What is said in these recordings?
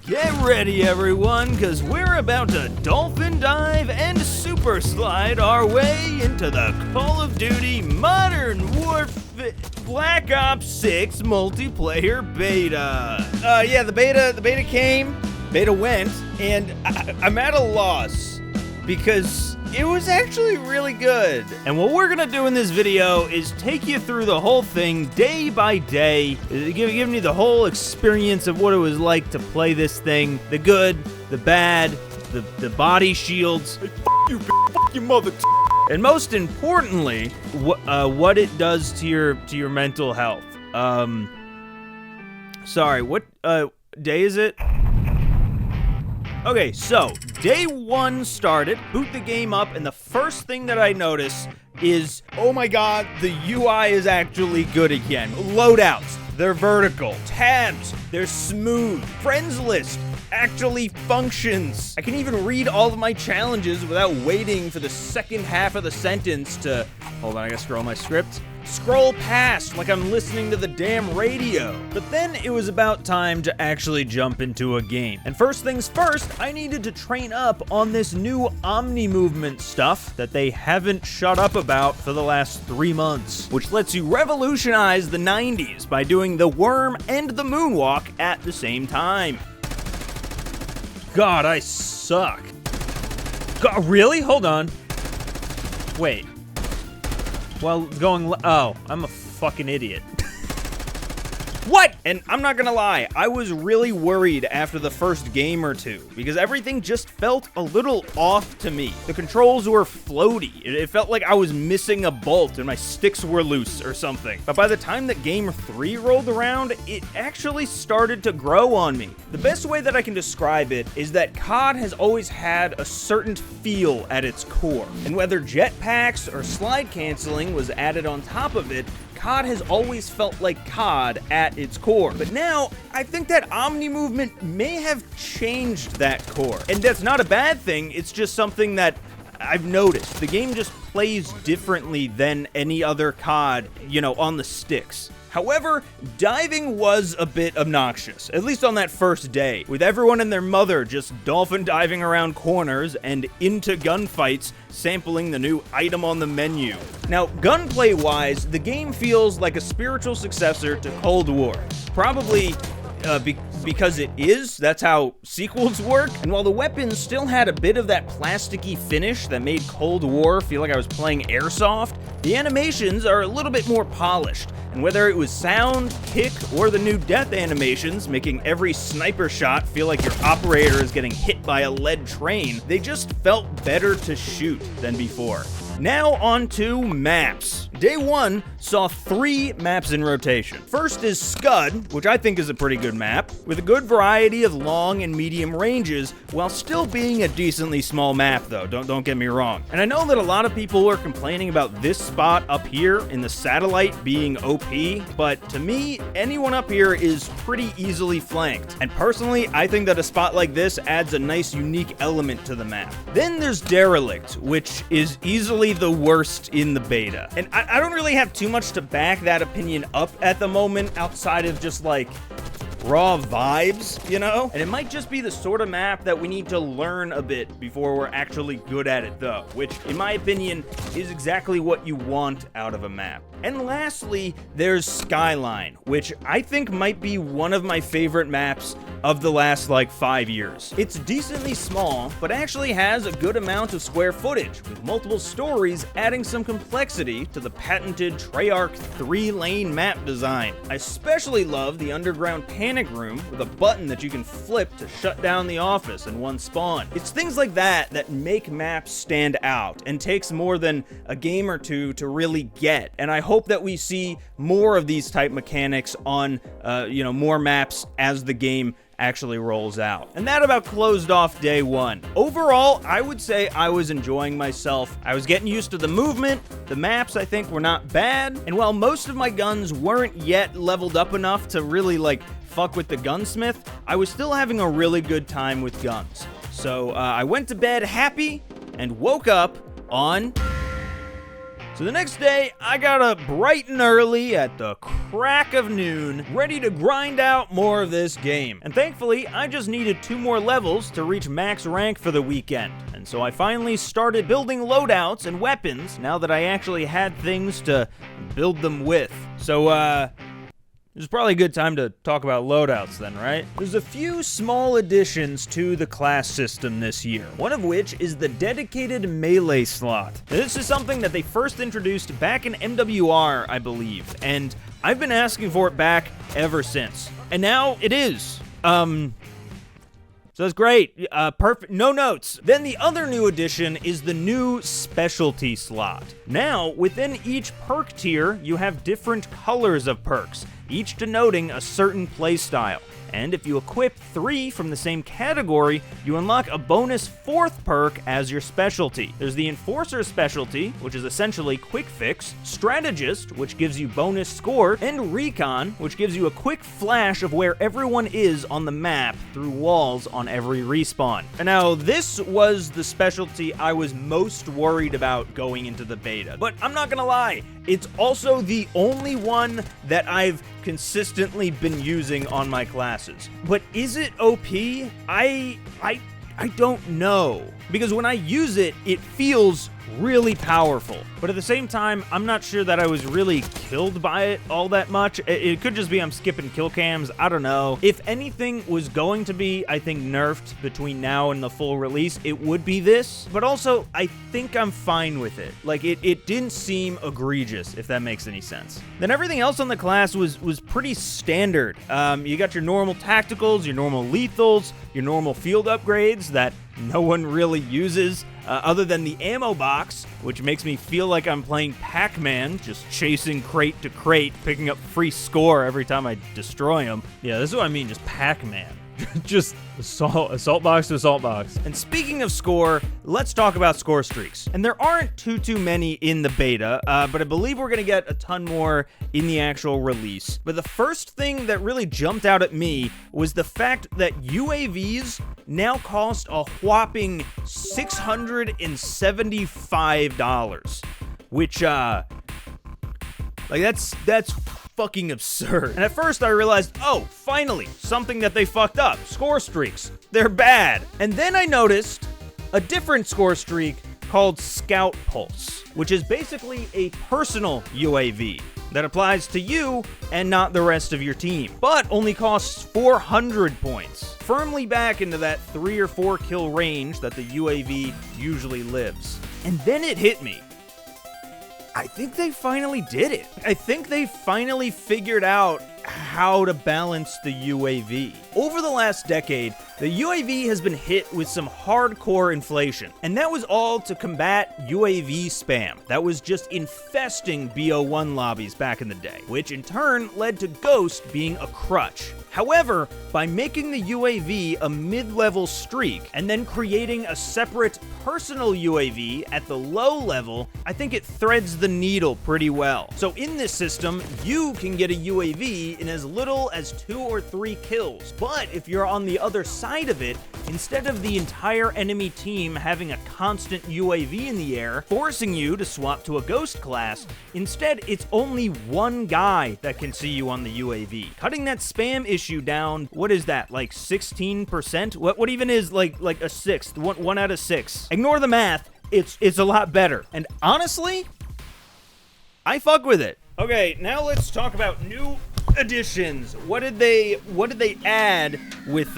Get ready, everyone, because we're about to dolphin dive and super slide our way into the Call of Duty Modern Warfare Black Ops 6 multiplayer beta. Yeah, the beta came, beta went, and I'm at a loss because it was actually really good. And what we're gonna do in this video is take you through the whole thing day by day, giving you the whole experience of what it was like to play this thing, the good, the bad, the body shields. Hey, fuck you mother. And most importantly, what it does to your mental health. Sorry, what day is it? Okay, so day one started, boot the game up, and the first thing that I notice is, oh my god, the UI is actually good again. Loadouts, they're vertical. Tabs, they're smooth. Friends list actually functions. I can even read all of my challenges without waiting for the second half of the sentence to, hold on, I gotta scroll my script. Scroll past like I'm listening to the damn radio. But then it was about time to actually jump into a game. And first things first, I needed to train up on this new Omnimovement stuff that they haven't shut up about for the last 3 months, which lets you revolutionize the 90s by doing the worm and the moonwalk at the same time. God, I suck. God, really? Hold on. Wait. Well, oh, I'm a fucking idiot. What? And I'm not gonna lie, I was really worried after the first game or two, because everything just felt a little off to me. The controls were floaty. It felt like I was missing a bolt and my sticks were loose or something. But by the time that game 3 rolled around, it actually started to grow on me. The best way that I can describe it is that COD has always had a certain feel at its core. And whether jetpacks or slide canceling was added on top of it, COD has always felt like COD at its core. But now, I think that Omnimovement may have changed that core. And that's not a bad thing, it's just something that I've noticed. The game just plays differently than any other COD, you know, on the sticks. However, diving was a bit obnoxious, at least on that first day, with everyone and their mother just dolphin diving around corners and into gunfights, sampling the new item on the menu. Now, gunplay-wise, the game feels like a spiritual successor to Cold War. Probably because it is, that's how sequels work. And while the weapons still had a bit of that plasticky finish that made Cold War feel like I was playing Airsoft, the animations are a little bit more polished. And whether it was sound, kick, or the new death animations, making every sniper shot feel like your operator is getting hit by a lead train, they just felt better to shoot than before. Now on to maps. Day 1 saw 3 maps in rotation. First is Scud, which I think is a pretty good map, with a good variety of long and medium ranges, while still being a decently small map though, don't get me wrong. And I know that a lot of people are complaining about this spot up here in the satellite being OP, but to me, anyone up here is pretty easily flanked. And personally, I think that a spot like this adds a nice unique element to the map. Then there's Derelict, which is easily the worst in the beta. And I don't really have too much to back that opinion up at the moment outside of just like raw vibes, you know? And it might just be the sort of map that we need to learn a bit before we're actually good at it though, which in my opinion is exactly what you want out of a map. And lastly, there's Skyline, which I think might be one of my favorite maps of the last like 5 years. It's decently small, but actually has a good amount of square footage, with multiple stories adding some complexity to the patented Treyarch 3-lane map design. I especially love the underground panic room with a button that you can flip to shut down the office in one spawn. It's things like that that make maps stand out and takes more than a game or two to really get. And I hope that we see more of these type mechanics on, more maps as the game actually rolls out. And that about closed off day 1. Overall, I would say I was enjoying myself. I was getting used to the movement. The maps, I think, were not bad. And while most of my guns weren't yet leveled up enough to really, fuck with the Gunsmith, I was still having a really good time with guns. So, I went to bed happy and woke up on... So the next day, I got up bright and early at the crack of noon, ready to grind out more of this game. And thankfully, I just needed 2 more levels to reach max rank for the weekend. And so I finally started building loadouts and weapons now that I actually had things to build them with. So, it's probably a good time to talk about loadouts then, right? There's a few small additions to the class system this year, one of which is the dedicated melee slot. Now, this is something that they first introduced back in MWR, I believe, and I've been asking for it back ever since. And now it is. So that's great. Perfect. No notes. Then the other new addition is the new specialty slot. Now, within each perk tier, you have different colors of perks, each denoting a certain playstyle. And if you equip 3 from the same category, you unlock a bonus 4th perk as your specialty. There's the Enforcer specialty, which is essentially Quick Fix, Strategist, which gives you bonus score, and Recon, which gives you a quick flash of where everyone is on the map through walls on every respawn. And now, this was the specialty I was most worried about going into the beta. But I'm not gonna lie, it's also the only one that I've consistently been using on my classes. But is it OP? I don't know. Because when I use it, it feels really powerful. But at the same time, I'm not sure that I was really killed by it all that much. It could just be I'm skipping kill cams. I don't know. If anything was going to be, I think, nerfed between now and the full release, it would be this. But also, I think I'm fine with it. Like, it didn't seem egregious, if that makes any sense. Then everything else on the class was pretty standard. You got your normal tacticals, your normal lethals, your normal field upgrades that no one really uses, other than the ammo box, which makes me feel like I'm playing Pac-Man, just chasing crate to crate, picking up free score every time I destroy them. Yeah, this is what I mean, just Pac-Man. Just assault box to assault box. And speaking of score, let's talk about Scorestreaks. And there aren't too many in the beta, but I believe we're gonna get a ton more in the actual release. But the first thing that really jumped out at me was the fact that UAVs now cost a whopping $675, which, like, that's fucking absurd. And at first I realized, oh, finally, something that they fucked up. Score streaks. They're bad. And then I noticed a different score streak called Scout Pulse, which is basically a personal UAV that applies to you and not the rest of your team, but only costs 400 points. Firmly back into that 3 or 4 kill range that the UAV usually lives. And then it hit me. I think they finally did it. I think they finally figured out how to balance the UAV. Over the last decade, the UAV has been hit with some hardcore inflation, and that was all to combat UAV spam that was just infesting BO1 lobbies back in the day, which in turn led to Ghost being a crutch. However, by making the UAV a mid-level streak and then creating a separate personal UAV at the low level, I think it threads the needle pretty well. So in this system, you can get a UAV in as little as 2 or 3 kills. But if you're on the other side of it, instead of the entire enemy team having a constant UAV in the air, forcing you to swap to a Ghost class, instead it's only one guy that can see you on the UAV. Cutting that spam issue down, what is that, like 16%? What even is like a sixth? One out of 6. Ignore the math, it's a lot better. And honestly, I fuck with it. Okay, now let's talk about new additions. What did they add with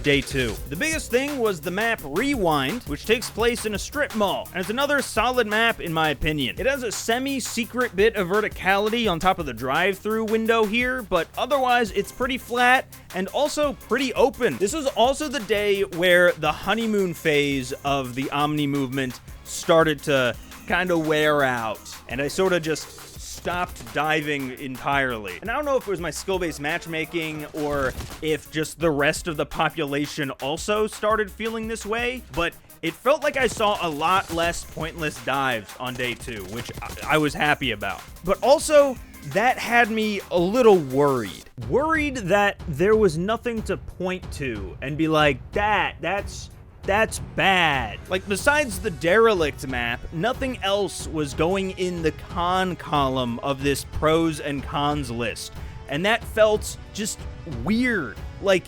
day 2? The biggest thing was the map Rewind, which takes place in a strip mall, and it's another solid map in my opinion. It has a semi-secret bit of verticality on top of the drive-through window here, but otherwise it's pretty flat and also pretty open. This was also the day where the honeymoon phase of the Omnimovement started to kind of wear out, and I sort of just stopped diving entirely. And I don't know if it was my skill-based matchmaking or if just the rest of the population also started feeling this way, but it felt like I saw a lot less pointless dives on day 2, which I was happy about. But also, that had me a little worried. Worried that there was nothing to point to and be like, that's That's bad. Like, besides the Derelict map, nothing else was going in the con column of this pros and cons list. And that felt just weird. Like,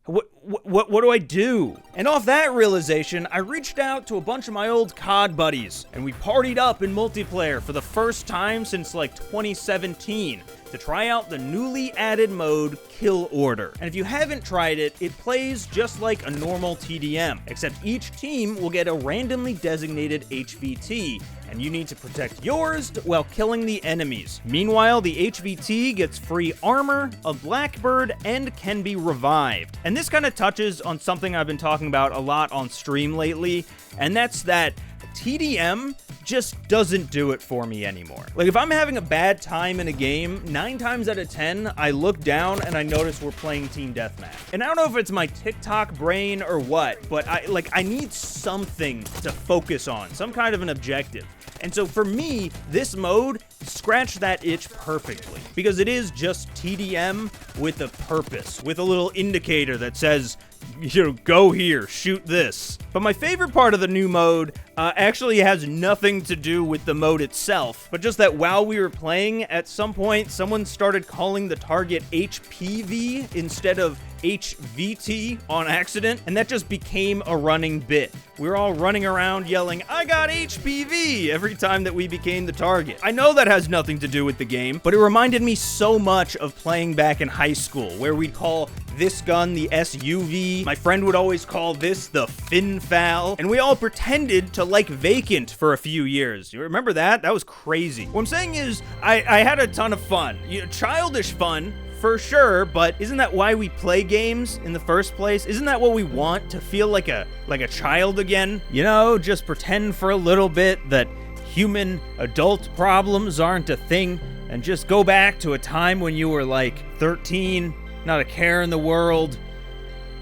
what do I do? And off that realization, I reached out to a bunch of my old COD buddies, and we partied up in multiplayer for the first time since like 2017 to try out the newly added mode Kill Order. And if you haven't tried it, it plays just like a normal TDM, except each team will get a randomly designated HVT, and you need to protect yours while killing the enemies. Meanwhile, the HVT gets free armor, a blackbird, and can be revived. And this kind of touches on something I've been talking about a lot on stream lately, and that's that TDM just doesn't do it for me anymore. Like, if I'm having a bad time in a game, 9 times out of 10, I look down and I notice we're playing Team Deathmatch. And I don't know if it's my TikTok brain or what, but I need something to focus on, some kind of an objective. And so for me, this mode scratched that itch perfectly, because it is just TDM with a purpose, with a little indicator that says, you know, go here, shoot this. But my favorite part of the new mode actually has nothing to do with the mode itself, but just that while we were playing, at some point, someone started calling the target HPV instead of HVT on accident, and that just became a running bit. We were all running around yelling, "I got HPV," every time that we became the target. I know that has nothing to do with the game, but it reminded me so much of playing back in high school, where we'd call this gun the SUV. My friend would always call this the Finfal, and we all pretended to like Vacant for a few years. You remember that? That was crazy. What I'm saying is, I had a ton of fun. Childish fun, for sure, but isn't that why we play games in the first place? Isn't that what we want? To feel like a child again? You know, just pretend for a little bit that human adult problems aren't a thing, and just go back to a time when you were like 13, not a care in the world.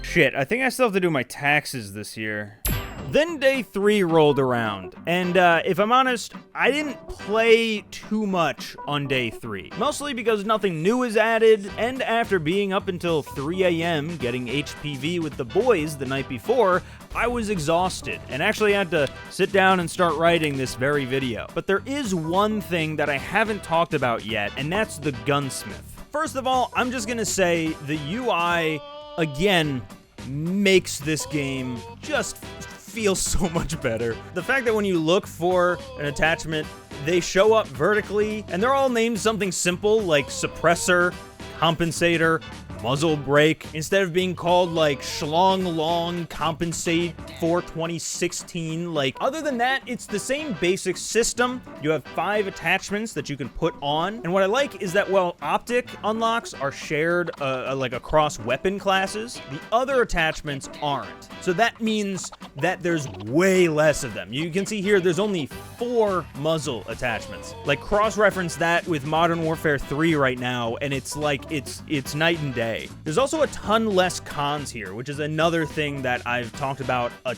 Shit, I think I still have to do my taxes this year. Then day 3 rolled around, and if I'm honest, I didn't play too much on day 3. Mostly because nothing new is added, and after being up until 3 a.m. getting HPV with the boys the night before, I was exhausted, and actually had to sit down and start writing this very video. But there is one thing that I haven't talked about yet, and that's the Gunsmith. First of all, I'm just gonna say the UI, again, makes this game just feels so much better. The fact that when you look for an attachment, they show up vertically, and they're all named something simple like suppressor, compensator, muzzle brake, instead of being called like Schlong Long Compensate for 2016. Like, other than that, it's the same basic system. You have 5 attachments that you can put on, and what I like is that while optic unlocks are shared like across weapon classes, the other attachments aren't. So that means that there's way less of them. You can see here there's only 4 muzzle attachments. Like, cross-reference that with Modern Warfare 3 right now, and it's like it's night and day. There's also a ton less cons here, which is another thing that I've talked about a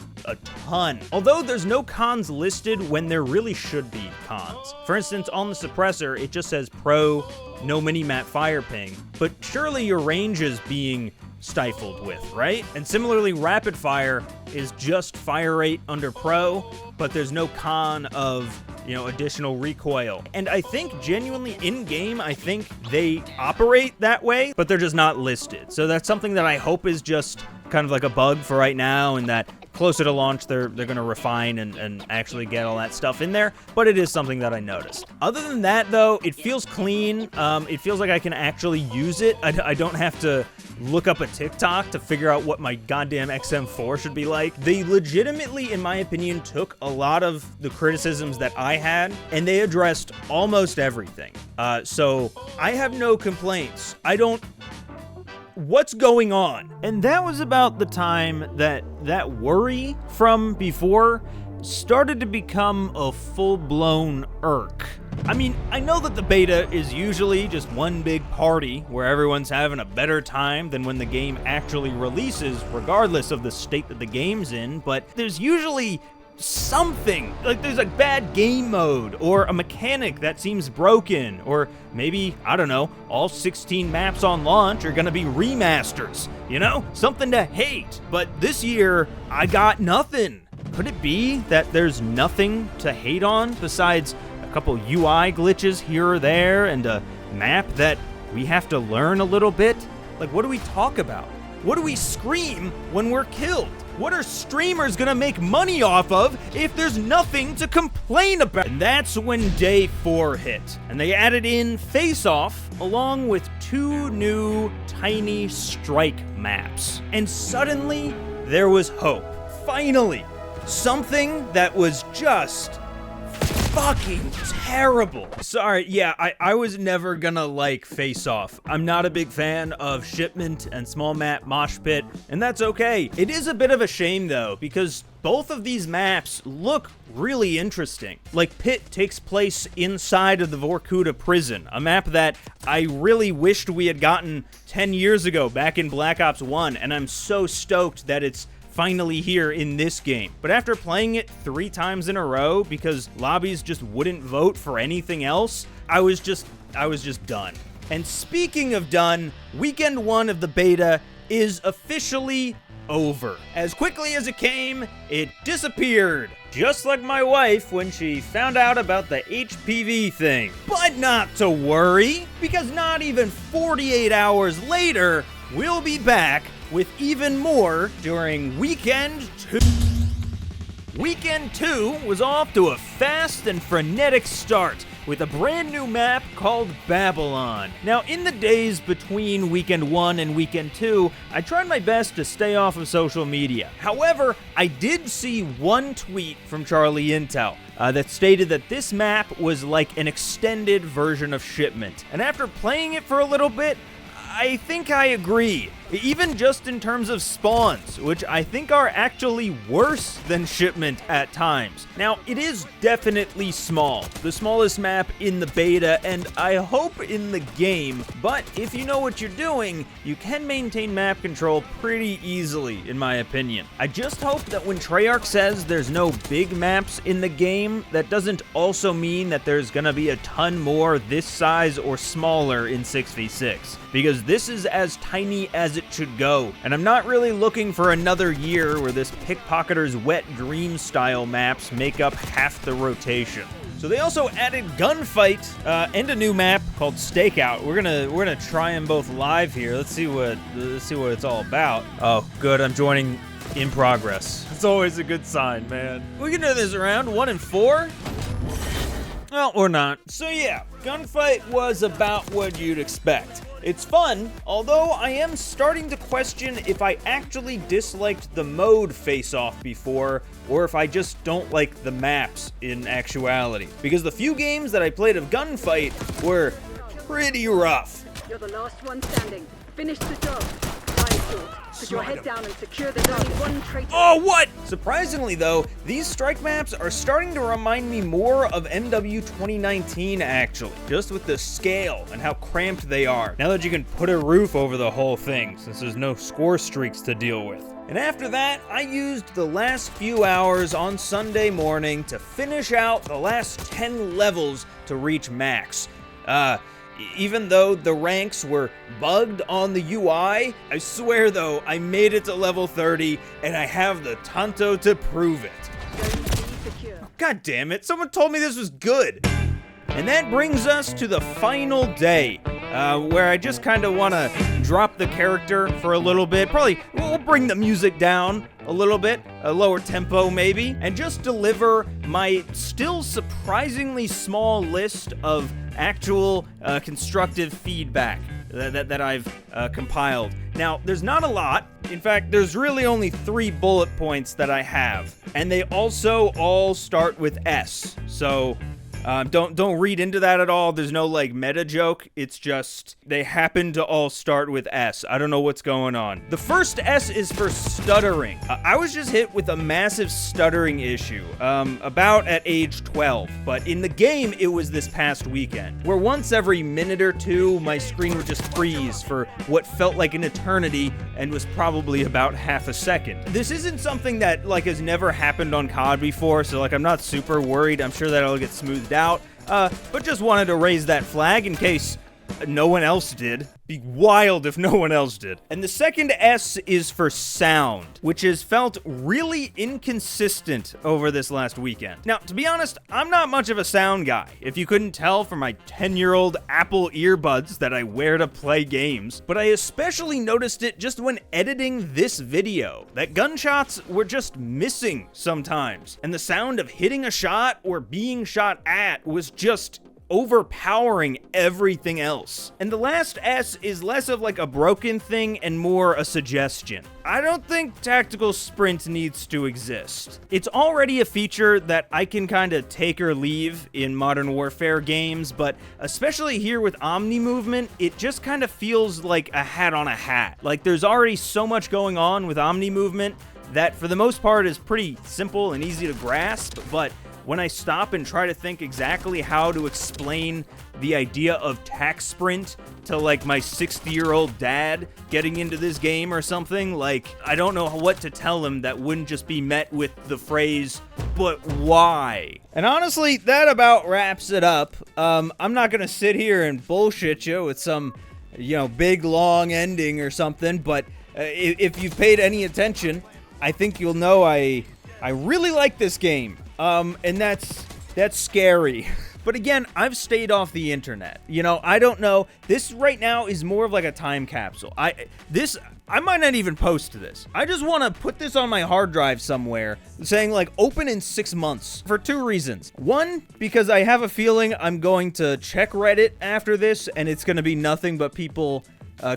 ton. Although there's no cons listed when there really should be cons. For instance, on the suppressor, it just says pro, no minimap fire ping, but surely your range is being stifled with, right? And similarly, rapid fire is just fire rate under pro, but there's no con of, you know, additional recoil. And I think genuinely in-game, I think they operate that way, but they're just not listed. So that's something that I hope is just kind of like a bug for right now, and that closer to launch, they're gonna refine and actually get all that stuff in there, but it is something that I noticed. Other than that, though, it feels clean. It feels like I can actually use it. I don't have to look up a TikTok to figure out what my goddamn XM4 should be like. They legitimately, in my opinion, took a lot of the criticisms that I had, and they addressed almost everything. So I have no complaints. What's going on? And that was about the time that worry from before started to become a full-blown irk. I mean, I know that the beta is usually just one big party where everyone's having a better time than when the game actually releases, regardless of the state that the game's in, but there's usually something. Like there's a bad game mode or a mechanic that seems broken, or maybe, I don't know, all 16 maps on launch are gonna be remasters, you know? Something to hate. But this year, I got nothing. Could it be that there's nothing to hate on besides a couple UI glitches here or there and a map that we have to learn a little bit? Like, what do we talk about? What do we scream when we're killed? What are streamers gonna make money off of if there's nothing to complain about? And that's when day 4 hit, and they added in Faceoff along with 2 new tiny strike maps. And suddenly, there was hope. Finally, something that was just fucking terrible. Sorry, yeah, I was never gonna like Faceoff. I'm not a big fan of Shipment and Small Map Mosh Pit, and that's okay. It is a bit of a shame though, because both of these maps look really interesting. Like, Pit takes place inside of the Vorkuta prison, a map that I really wished we had gotten 10 years ago back in Black Ops 1, and I'm so stoked that it's finally here in this game. But after playing it 3 times in a row because Lobbies just wouldn't vote for anything else, I was just done. And speaking of done, weekend 1 of the beta is officially over. As quickly as it came, it disappeared. Just like my wife when she found out about the HPV thing. But not to worry, because not even 48 hours later, we'll be back with even more during Weekend 2. Weekend 2 was off to a fast and frenetic start with a brand new map called Babylon. Now, in the days between Weekend 1 and Weekend 2, I tried my best to stay off of social media. However, I did see one tweet from Charlie Intel that stated that this map was like an extended version of Shipment. And after playing it for a little bit, I think I agree, even just in terms of spawns, which I think are actually worse than Shipment at times. Now, it is definitely small, the smallest map in the beta, and I hope in the game, but if you know what you're doing, you can maintain map control pretty easily, in my opinion. I just hope that when Treyarch says there's no big maps in the game, that doesn't also mean that there's gonna be a ton more this size or smaller in 6v6. Because this is as tiny as it should go. And I'm not really looking for another year where this Pickpocketer's Wet Dream style maps make up half the rotation. So they also added Gunfight and a new map called Stakeout. We're gonna try them both live here. Let's see what it's all about. Oh, good, I'm joining in progress. It's always a good sign, man. We can do this around 1 and 4. Well, or not. So yeah, Gunfight was about what you'd expect. It's fun, although I am starting to question if I actually disliked the mode Face-Off before, or if I just don't like the maps in actuality. Because the few games that I played of Gunfight were pretty rough. You're the last one standing. Finish the job. Put your head down and secure the only one traitor. Oh, what? Surprisingly, though, these strike maps are starting to remind me more of MW 2019, actually. Just with the scale and how cramped they are. Now that you can put a roof over the whole thing, since there's no Scorestreaks to deal with. And after that, I used the last few hours on Sunday morning to finish out the last 10 levels to reach max. Even though the ranks were bugged on the UI, I swear though, I made it to level 30, and I have the Tanto to prove it. God damn it, someone told me this was good. And that brings us to the final day, where I just kind of want to drop the character for a little bit. Probably, we'll bring the music down a little bit, a lower tempo maybe, and just deliver my still surprisingly small list of actual constructive feedback that I've compiled. Now, there's not a lot. In fact, there's really only 3 bullet points that I have. And they also all start with S. So, Don't read into that at all. There's no like meta joke. It's just they happen to all start with S. I don't know what's going on. The first S is for stuttering. I was just hit with a massive stuttering issue about at age 12, but in the game it was this past weekend, where once every minute or two my screen would just freeze for what felt like an eternity and was probably about half a second. This isn't something that like has never happened on COD before, so like I'm not super worried. I'm sure that'll get smoothed out, but just wanted to raise that flag in case no one else did. Be wild if no one else did. And the second S is for sound, which has felt really inconsistent over this last weekend. Now, to be honest, I'm not much of a sound guy, if you couldn't tell from my 10-year-old Apple earbuds that I wear to play games, but I especially noticed it just when editing this video, that gunshots were just missing sometimes, and the sound of hitting a shot or being shot at was just overpowering everything else. And the last S is less of like a broken thing and more a suggestion. I don't think tactical sprint needs to exist. It's already a feature that I can kind of take or leave in Modern Warfare games, but especially here with Omnimovement, it just kind of feels like a hat on a hat. Like there's already so much going on with Omnimovement that for the most part is pretty simple and easy to grasp, but when I stop and try to think exactly how to explain the idea of tac sprint to like my 60-year-old dad getting into this game or something, like I don't know what to tell him that wouldn't just be met with the phrase, but why? And honestly, that about wraps it up. I'm not gonna sit here and bullshit you with some, big long ending or something, but if you've paid any attention, I think you'll know I really like this game. And that's scary. But again, I've stayed off the internet. I don't know. This right now is more of like a time capsule. I might not even post to this. I just want to put this on my hard drive somewhere saying like open in 6 months for 2 reasons. One, because I have a feeling I'm going to check Reddit after this and it's going to be nothing but people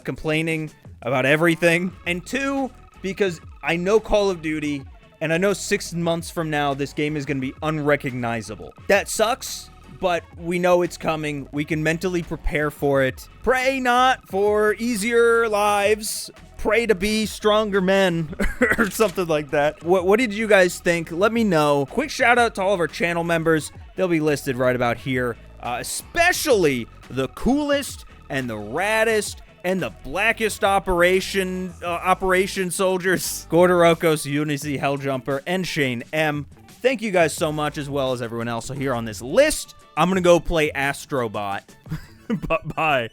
complaining about everything. And 2, because I know Call of Duty, and I know 6 months from now, this game is going to be unrecognizable. That sucks, but we know it's coming. We can mentally prepare for it. Pray not for easier lives. Pray to be stronger men or something like that. What did you guys think? Let me know. Quick shout out to all of our channel members. They'll be listed right about here. Especially the coolest and the raddest and the blackest operation soldiers, Gordorokos, Unicy, Helljumper, and Shane M. Thank you guys so much, as well as everyone else here on this list. I'm gonna go play Astrobot. Bye.